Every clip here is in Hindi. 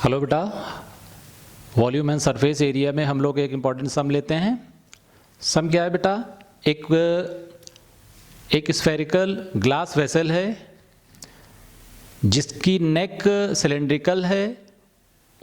हेलो बेटा, वॉल्यूम एंड सरफेस एरिया में हम लोग एक इम्पॉर्टेंट सम लेते हैं। सम क्या है बेटा? एक स्फेरिकल ग्लास वेसल है जिसकी नेक सिलेंड्रिकल है,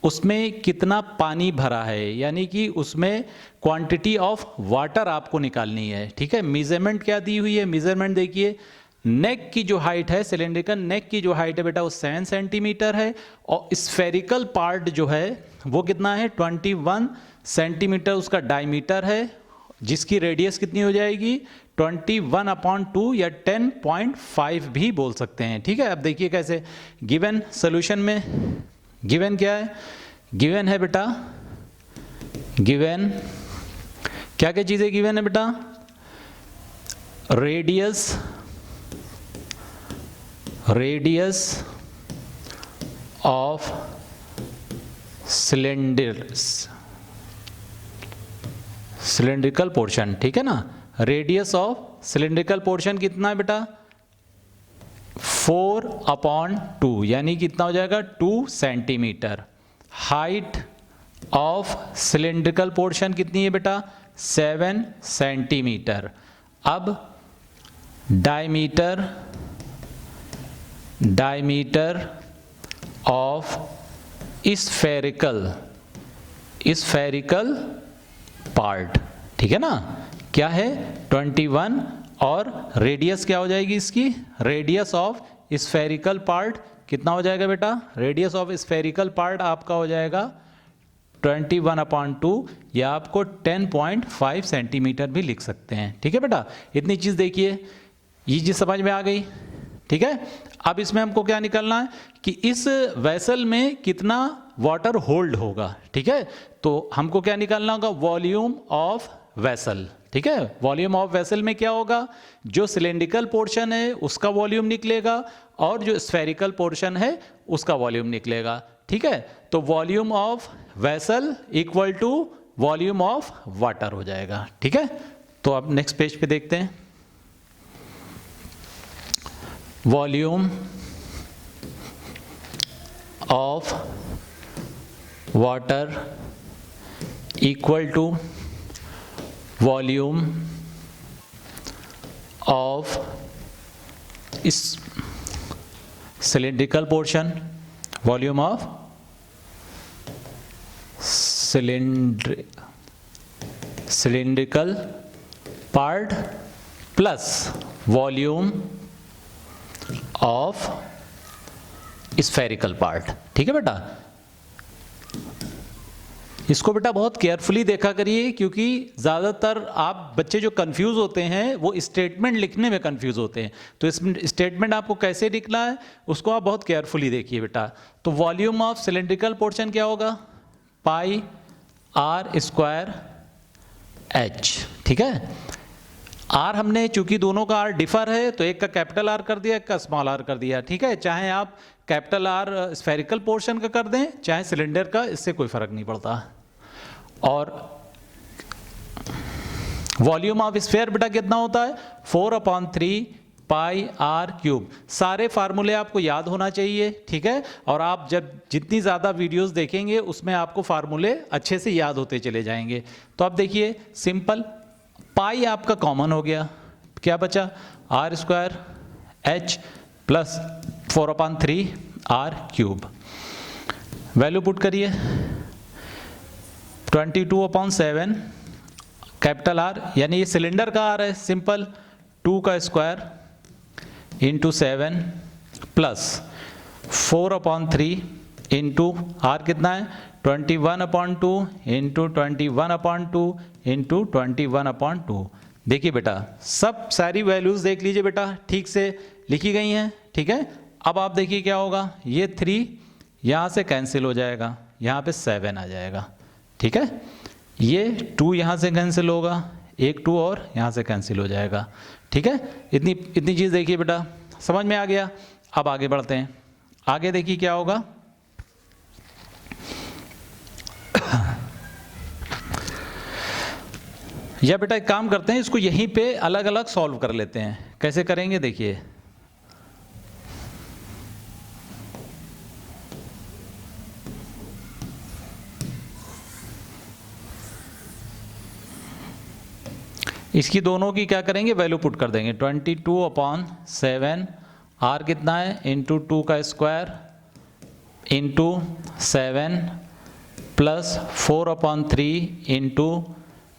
उसमें कितना पानी भरा है, यानी कि उसमें क्वांटिटी ऑफ वाटर आपको निकालनी है। ठीक है, मेजरमेंट क्या दी हुई है? मेजरमेंट देखिए, नेक की जो हाइट है, सिलेंड्रिकल नेक की जो हाइट है बेटा वो 7 सेंटीमीटर है, और स्फेरिकल पार्ट जो है वो कितना है? 21 सेंटीमीटर उसका डायमीटर है, जिसकी रेडियस कितनी हो जाएगी? 21/2 या 10.5 भी बोल सकते हैं। ठीक है, अब देखिए कैसे गिवन सोल्यूशन में गिवन क्या है? गिवन है बेटा, गिवन क्या क्या चीजें गिवन है बेटा? Radius of cylindrical portion. ठीक है ना, रेडियस ऑफ सिलेंड्रिकल पोर्शन कितना है बेटा? 4/2, यानी कितना हो जाएगा? 2 centimetre. Height of cylindrical portion कितनी है बेटा? 7 सेंटीमीटर। अब डायमीटर ऑफ स्फेरिकल पार्ट। ठीक है ना, क्या है? 21, और रेडियस क्या हो जाएगी इसकी? रेडियस ऑफ स्फेरिकल पार्ट कितना हो जाएगा बेटा? रेडियस ऑफ स्फेरिकल पार्ट आपका हो जाएगा 21/2, या आपको 10.5 सेंटीमीटर भी लिख सकते हैं। ठीक है बेटा, इतनी चीज देखिए, ये चीज समझ में आ गई। ठीक है, अब इसमें हमको क्या निकालना है कि इस वेसल में कितना वाटर होल्ड होगा। ठीक है, तो हमको क्या निकालना होगा? Volume of vessel. ठीक है, वॉल्यूम ऑफ वेसल में क्या होगा? जो सिलेंड्रिकल पोर्शन है उसका वॉल्यूम निकलेगा, और जो स्फेरिकल पोर्शन है उसका वॉल्यूम निकलेगा। ठीक है, तो volume of vessel equal to volume of water हो जाएगा। ठीक है, तो अब नेक्स्ट पेज पे देखते हैं। Volume of water equal to volume of इस cylindrical portion, volume of cylindrical part plus volume of spherical part. ठीक है बेटा, इसको बेटा बहुत केयरफुली देखा करिए, क्योंकि ज़्यादातर आप बच्चे जो कंफ्यूज होते हैं वो स्टेटमेंट लिखने में कंफ्यूज होते हैं। तो इस स्टेटमेंट आपको कैसे लिखना है उसको आप बहुत केयरफुली देखिए बेटा। तो वॉल्यूम ऑफ सिलेंड्रिकल पोर्शन क्या होगा? पाई r स्क्वायर h। ठीक है, आर हमने चूंकि दोनों का आर डिफर है तो एक का कैपिटल आर कर दिया, एक का स्मॉल आर कर दिया। ठीक है, चाहे आप कैपिटल आर स्फेरिकल पोर्शन का कर दें चाहे सिलेंडर का, इससे कोई फर्क नहीं पड़ता। और वॉल्यूम ऑफ स्फेयर बेटा कितना होता है? 4/3 पाई आर क्यूब। सारे फार्मूले आपको याद होना चाहिए। ठीक है, और आप जब जितनी ज़्यादा वीडियोस देखेंगे उसमें आपको फार्मूले अच्छे से याद होते चले जाएंगे। तो अब देखिए, सिंपल पाई आपका कॉमन हो गया, क्या बचा? R square h plus 4/3 r cube. Value put करिए, 22/7 कैपिटल आर, यानी ये सिलेंडर का आर है, सिंपल 2 का square into 7 plus 4/3 into r कितना है? 21/2 इंटू 21/2 इंटू 21/2। देखिए बेटा, सब सारी वैल्यूज देख लीजिए बेटा, ठीक से लिखी गई हैं। ठीक है, अब आप देखिए क्या होगा, ये 3 यहाँ से कैंसिल हो जाएगा, यहाँ पे 7 आ जाएगा। ठीक है, ये 2 यहाँ से कैंसिल होगा, एक 2 और यहाँ से कैंसिल हो जाएगा। ठीक है, इतनी चीज़ देखिए बेटा, समझ में आ गया। अब आगे बढ़ते हैं, आगे देखिए क्या होगा। या बेटा एक काम करते हैं, इसको यहीं पे अलग अलग सॉल्व कर लेते हैं। कैसे करेंगे देखिए, इसकी दोनों की क्या करेंगे, वैल्यू पुट कर देंगे। 22/7 आर कितना है, इंटू 2 का square into 7 plus 4/3 into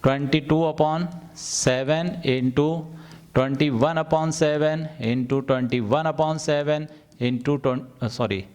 22/7 into 21/7 into 21/7 into 22/7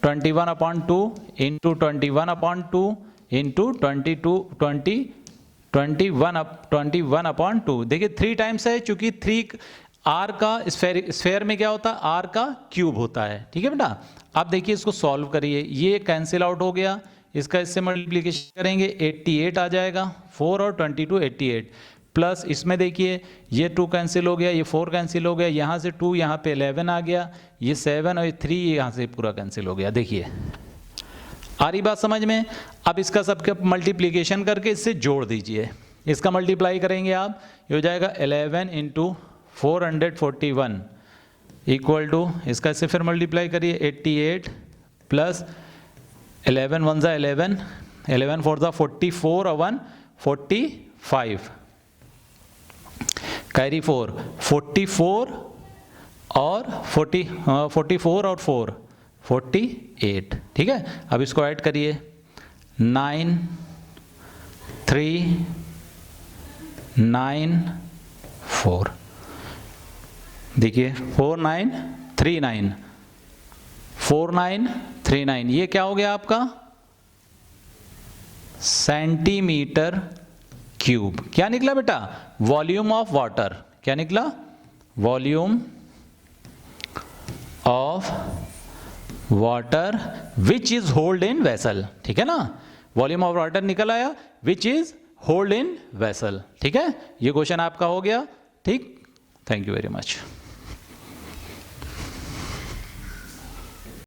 21/2 into 21/2 into 21/2। देखिए 3 टाइम्स है, चूंकि 3 आर का स्फेयर में क्या होता है, आर का क्यूब होता है। ठीक है बेटा, अब देखिए इसको सॉल्व करिए, ये कैंसिल आउट हो गया, इसका इससे मल्टीप्लिकेशन करेंगे 88 आ जाएगा, 4 और 22 88 प्लस इसमें देखिए ये 2 कैंसिल हो गया, ये 4 कैंसिल हो गया, यहाँ से 2 यहाँ पे 11 आ गया, ये 7 और ये 3 यहाँ से पूरा कैंसिल हो गया। देखिए आ रही बात समझ में। अब इसका सबका मल्टीप्लिकेशन करके इससे जोड़ दीजिए, इसका मल्टीप्लाई करेंगे आप, ये हो जाएगा 11 इंटू 441 इक्वल टू, इसका इससे फिर मल्टीप्लाई करिए 88 प्लस 11 1 ज़ा 11, 11 4 ज़ा 44 और 1 45, कैरी 4 44 और 44 और 4 48। ठीक है, अब इसको ऐड करिए 9 3 9 4, देखिए 4939 4939, ये क्या हो गया आपका सेंटीमीटर क्यूब। क्या निकला बेटा, वॉल्यूम ऑफ वाटर। क्या निकला, volume of water which is hold in vessel. ठीक है ना, वॉल्यूम ऑफ वाटर निकल आया which is hold in vessel. ठीक है, ये क्वेश्चन आपका हो गया। ठीक, थैंक यू वेरी मच।